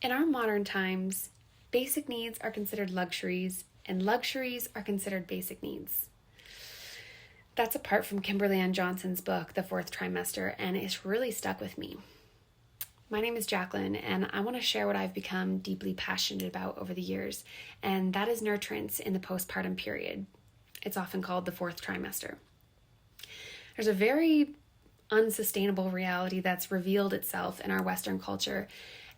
In our modern times, basic needs are considered luxuries, and luxuries are considered basic needs. That's apart from Kimberly Ann Johnson's book, The Fourth Trimester, and it's really stuck with me. My name is Jacqueline, and I want to share what I've become deeply passionate about over the years, and that is nurturance in the postpartum period. It's often called the fourth trimester. There's a very unsustainable reality that's revealed itself in our Western culture,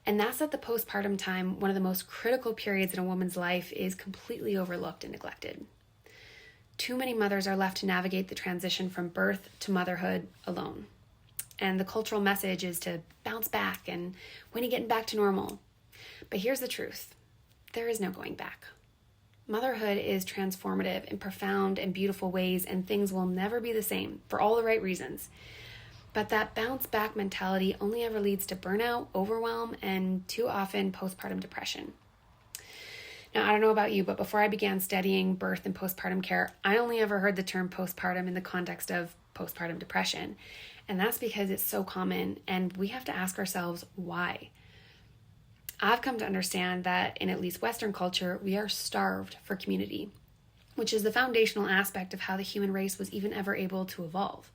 and that's that the postpartum time, one of the most critical periods in a woman's life, is completely overlooked and neglected. Too many mothers are left to navigate the transition from birth to motherhood alone. And the cultural message is to bounce back and when are you getting back to normal? But here's the truth. There is no going back. Motherhood is transformative in profound and beautiful ways, and things will never be the same for all the right reasons. But that bounce back mentality only ever leads to burnout, overwhelm, and too often postpartum depression. Now, I don't know about you, but before I began studying birth and postpartum care, I only ever heard the term postpartum in the context of postpartum depression. And that's because it's so common, and we have to ask ourselves why. I've come to understand that in at least Western culture, we are starved for community, which is the foundational aspect of how the human race was even ever able to evolve.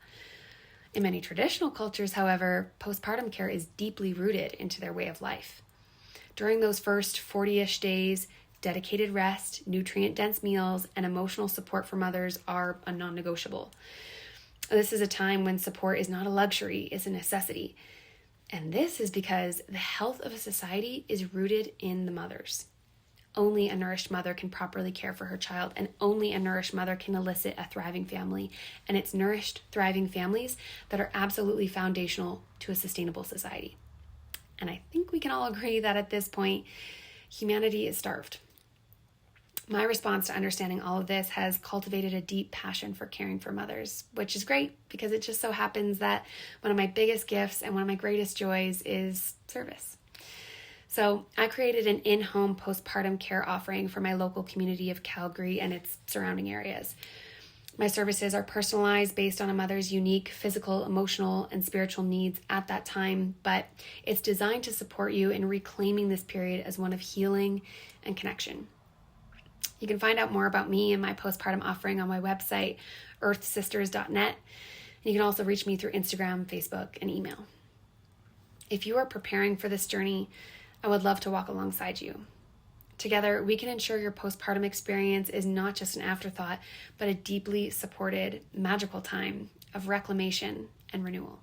In many traditional cultures, however, postpartum care is deeply rooted into their way of life. During those first 40-ish days, dedicated rest, nutrient-dense meals, and emotional support for mothers are a non-negotiable. This is a time when support is not a luxury, it's a necessity. And this is because the health of a society is rooted in the mothers. Only a nourished mother can properly care for her child, and only a nourished mother can elicit a thriving family. And it's nourished, thriving families that are absolutely foundational to a sustainable society. And I think we can all agree that at this point, humanity is starved. My response to understanding all of this has cultivated a deep passion for caring for mothers, which is great because it just so happens that one of my biggest gifts and one of my greatest joys is service. So I created an in-home postpartum care offering for my local community of Calgary and its surrounding areas. My services are personalized based on a mother's unique physical, emotional, and spiritual needs at that time, but it's designed to support you in reclaiming this period as one of healing and connection. You can find out more about me and my postpartum offering on my website, earthsisters.net. And you can also reach me through Instagram, Facebook, and email. If you are preparing for this journey, I would love to walk alongside you. Together, we can ensure your postpartum experience is not just an afterthought, but a deeply supported, magical time of reclamation and renewal.